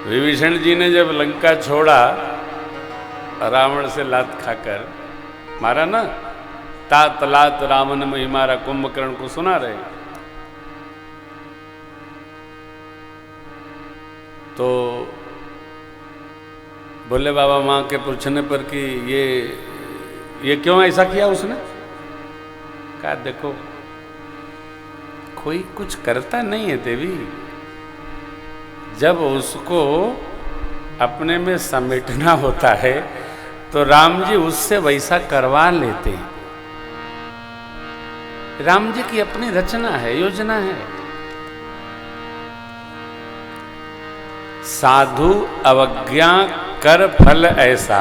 विभीषण जी ने जब लंका छोड़ा रावण से लात खाकर, मारा ना, तात लात रावण में मारा, कुंभकर्ण को सुना रहे। तो बोले बाबा माँ के पूछने पर कि ये क्यों ऐसा किया उसने? कहा देखो कोई कुछ करता नहीं है देवी, जब उसको अपने में समेटना होता है तो राम जी उससे वैसा करवा लेते हैं। राम जी की अपनी रचना है, योजना है। साधु अवज्ञा कर फल ऐसा,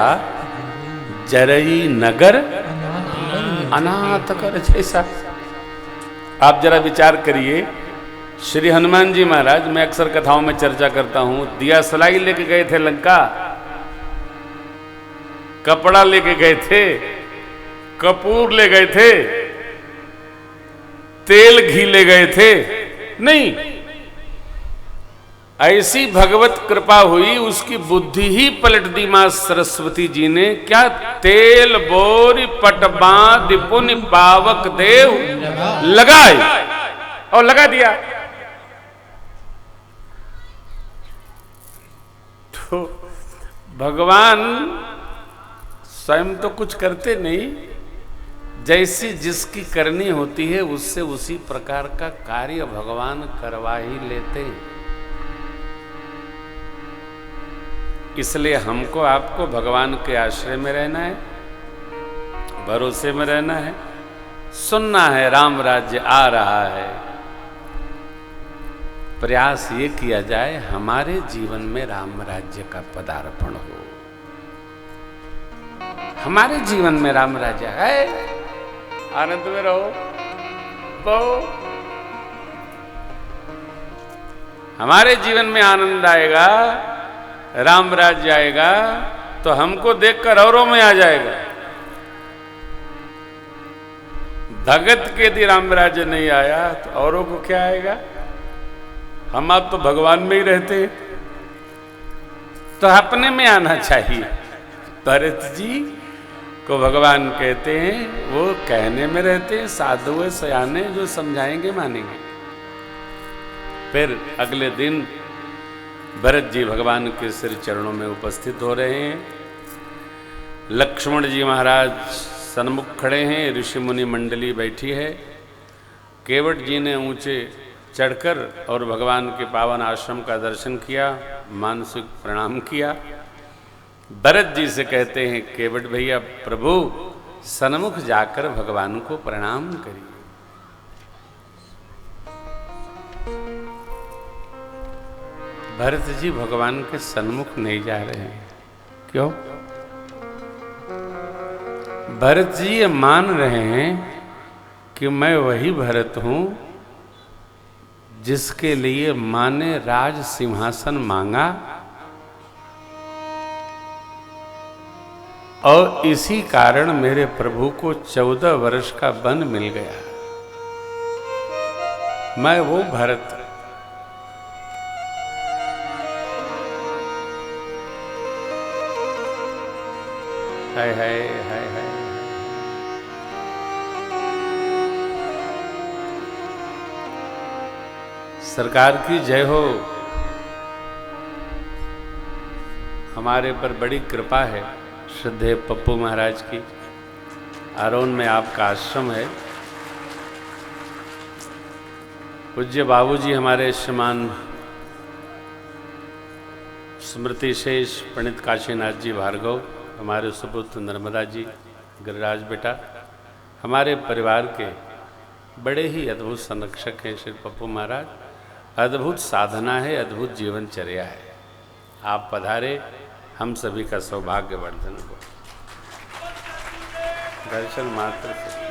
जरई नगर अनाथ कर जैसा। आप जरा विचार करिए, श्री हनुमान जी महाराज, मैं अक्सर कथाओं में चर्चा करता हूं, दिया सलाई लेके गए थे लंका, कपड़ा लेके गए थे, कपूर ले गए थे, तेल घी ले गए थे? नहीं, ऐसी भगवत कृपा हुई, उसकी बुद्धि ही पलट दी मां सरस्वती जी ने। क्या? तेल बोरी पटबा दिपुनि पावक देव लगाए, और लगा दिया। तो भगवान स्वयं तो कुछ करते नहीं, जैसी जिसकी करनी होती है उससे उसी प्रकार का कार्य भगवान करवा ही लेते हैं। इसलिए हमको आपको भगवान के आश्रय में रहना है, भरोसे में रहना है, सुनना है राम राज्य आ रहा है। प्रयास ये किया जाए हमारे जीवन में राम राज्य का पदार्पण हो। हमारे जीवन में राम राज्य है, आनंद में रहो, बहु हमारे जीवन में आनंद आएगा, राम राज्य आएगा तो हमको देखकर औरों में आ जाएगा। भगत के यदि राम राज्य नहीं आया तो औरों को क्या आएगा? हम आप तो भगवान में ही रहते हैं, तो अपने में आना चाहिए। भरत जी को भगवान कहते हैं, वो कहने में रहते हैं, साधु सयाने जो समझाएंगे मानेंगे। फिर अगले दिन भरत जी भगवान के श्री चरणों में उपस्थित हो रहे हैं। लक्ष्मण जी महाराज सन्मुख खड़े हैं, ऋषि मुनि मंडली बैठी है। केवट जी ने ऊंचे चढ़कर और भगवान के पावन आश्रम का दर्शन किया, मानसिक प्रणाम किया। भरत जी से कहते हैं, केवट भैया प्रभु सन्मुख जाकर भगवान को प्रणाम करिए। भरत जी भगवान के सन्मुख नहीं जा रहे हैं। क्यों? भरत जी ये मान रहे हैं कि मैं वही भरत हूं जिसके लिए मां ने राज सिंहासन मांगा, और इसी कारण मेरे प्रभु को 14 वर्ष का वन मिल गया। मैं वो भरत। हाय हाय हाय हाय। सरकार की जय हो। हमारे पर बड़ी कृपा है श्रद्धेय पप्पू महाराज की। आरोन में आपका आश्रम है। पूज्य बाबूजी हमारे श्रीमान स्मृति शेष पंडित काशीनाथ जी भार्गव, हमारे सुपुत्र नर्मदा जी, गिरिराज बेटा, हमारे परिवार के बड़े ही अद्भुत संरक्षक हैं श्री पप्पू महाराज। अद्भुत साधना है, अद्भुत जीवनचर्या है। आप पधारे, हम सभी का सौभाग्य वर्धन हो। दर्शन मात्र से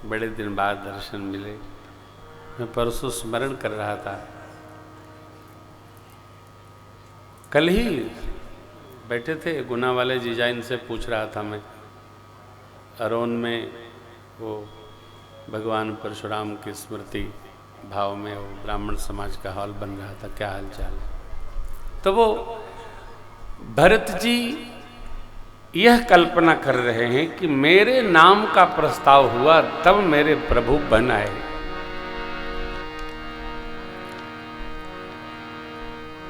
बड़े दिन बाद दर्शन मिले। मैं परसों स्मरण कर रहा था, कल ही बैठे थे गुना वाले जीजा, इनसे पूछ रहा था मैं, अरोन में वो भगवान परशुराम की स्मृति भाव में वो ब्राह्मण समाज का हॉल बन रहा था, क्या हाल चाल है। तो वो भरत जी यह कल्पना कर रहे हैं कि मेरे नाम का प्रस्ताव हुआ तब मेरे प्रभु बन आए।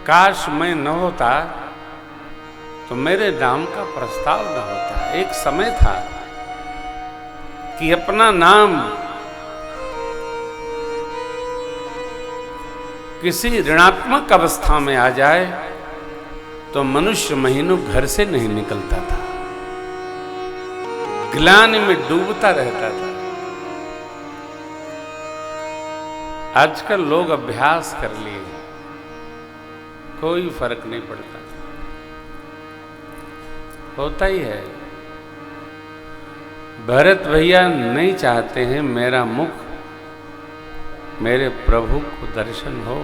काश मैं न होता तो मेरे नाम का प्रस्ताव न होता। एक समय था कि अपना नाम किसी ऋणात्मक अवस्था में आ जाए तो मनुष्य महीनों घर से नहीं निकलता था, ग्लानि में डूबता रहता था। आजकल लोग अभ्यास कर लिए, कोई फर्क नहीं पड़ता, होता ही है। भरत भैया नहीं चाहते हैं मेरा मुख मेरे प्रभु को दर्शन हो,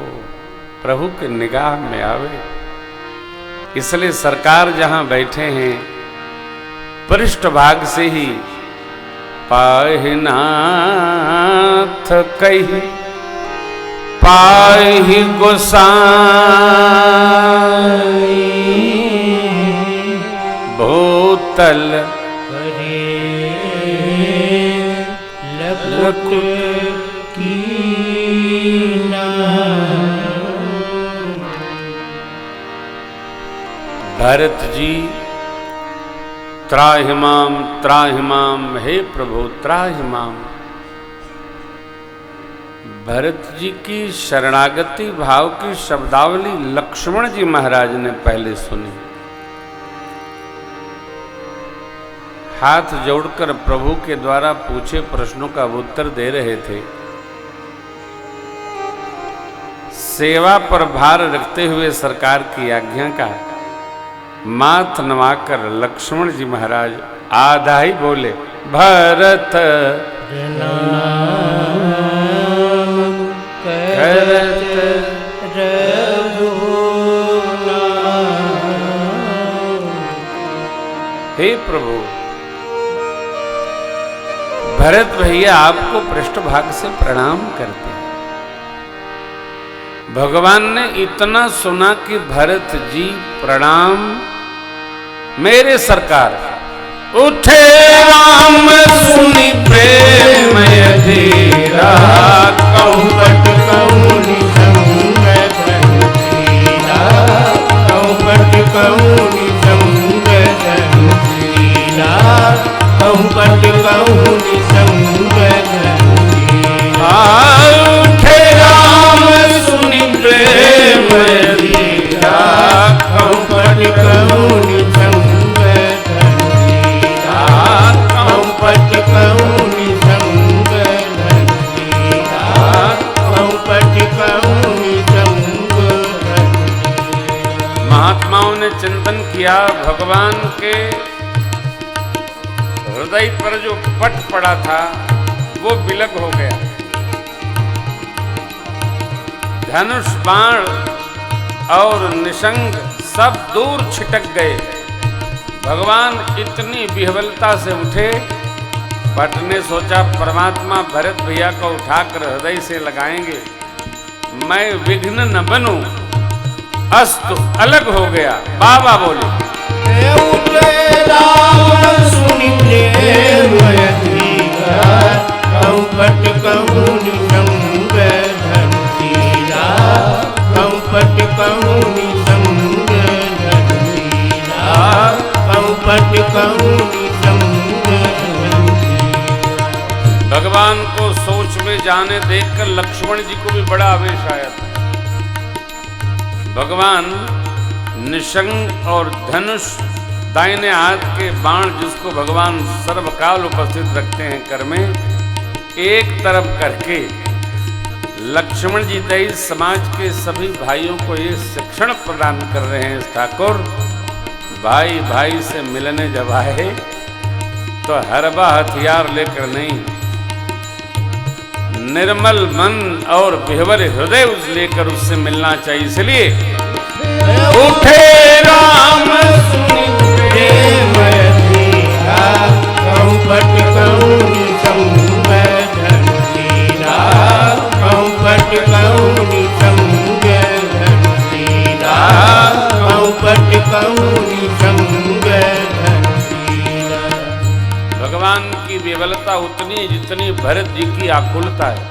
प्रभु के निगाह में आवे। इसलिए सरकार जहां बैठे हैं पृष्ठ भाग से ही पाहि नाथ कही पाहि गोसाई भूतल भरत जी त्राहिमाम, हे प्रभु त्राहिमाम। भरत जी की शरणागति भाव की शब्दावली लक्ष्मण जी महाराज ने पहले सुनी। हाथ जोड़कर प्रभु के द्वारा पूछे प्रश्नों का उत्तर दे रहे थे। सेवा पर भार रखते हुए सरकार की आज्ञा का माथ नवाकर लक्ष्मण जी महाराज आधा ही बोले, भरत करत हे प्रभु, भरत भैया आपको पृष्ठभाग से प्रणाम करते हैं। भगवान ने इतना सुना कि भरत जी प्रणाम मेरे सरकार। उठे राम सुनि प्रेम अधीरा, कहूँ बट कहूँ निसंग धनुधीरा, कहूँ बट कहूँ निसंग धनुधीरा, कहूँ बट कहूँ निसंग धनुधीरा। उठे राम सुनि प्रेम अधीरा, कहूँ बट कहूँ निसंग धनुधीरा, कहूँ बट कहूँ निसंग धनुधीरा, कहूँ बट कहूँ निसंग धनुधीरा। महात्माओं ने चिंतन किया, भगवान के हृदय पर जो पट पड़ा था वो विलग हो गया। धनुष बाण और निशंग सब दूर छिटक गए। भगवान इतनी विह्वलता से उठे, पट ने सोचा परमात्मा भरत भैया को उठाकर हृदय से लगाएंगे, मैं विघ्न न बनूं, अस्तु अलग हो गया। बाबा बोले, राम सुनि प्रेम अधीरा, कहूँ बट कहूँ निसंग धनुधीरा, कहूँ बट कहूँ निसंग धनुधीरा, कहूँ बट कहूँ निसंग धनुधीरा। भगवान को सोच में जाने देखकर लक्ष्मण जी को भी बड़ा आवेश आया था। भगवान निशंग और धनुष दाहिने हाथ के बाण जिसको भगवान सर्वकाल उपस्थित रखते हैं कर में, एक तरफ करके लक्ष्मण जी दैत समाज के सभी भाइयों को ये शिक्षण प्रदान कर रहे हैं। ठाकुर भाई भाई से मिलने जब आए तो हरबा हथियार लेकर नहीं, निर्मल मन और विह्वल हृदय लेकर उससे मिलना चाहिए। इसलिए उठे राम सुनि प्रेम अधीरा, कहूँ बट कहूँ निसंग धनुधीरा, कहूँ बट केवलता उतनी जितनी भरत जी की आकुलता है।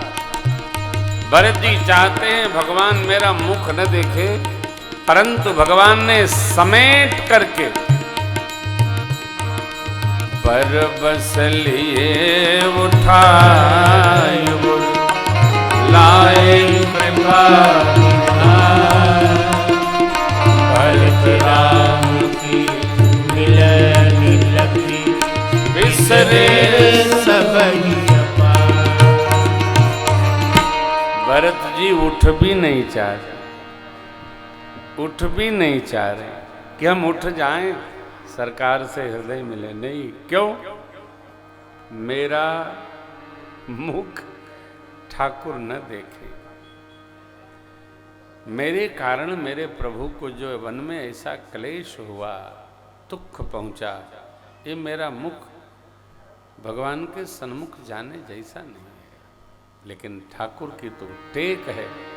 भरत जी चाहते हैं भगवान मेरा मुख न देखे, परंतु भगवान ने समेट करके पर बस लिए उठाए लाए कृपा भरत राम की मिलन लगी, बिसरे सबहि अपार। भरत जी उठ भी नहीं चाह रहे, उठ भी नहीं चाह रहे कि हम उठ जाएं सरकार से हृदय मिले। नहीं, क्यों? मेरा मुख ठाकुर न देखे, मेरे कारण मेरे प्रभु को जो वन में ऐसा क्लेश हुआ, दुख पहुंचा, ये मेरा मुख भगवान के सन्मुख जाने जैसा नहीं है। लेकिन ठाकुर की तो टेक है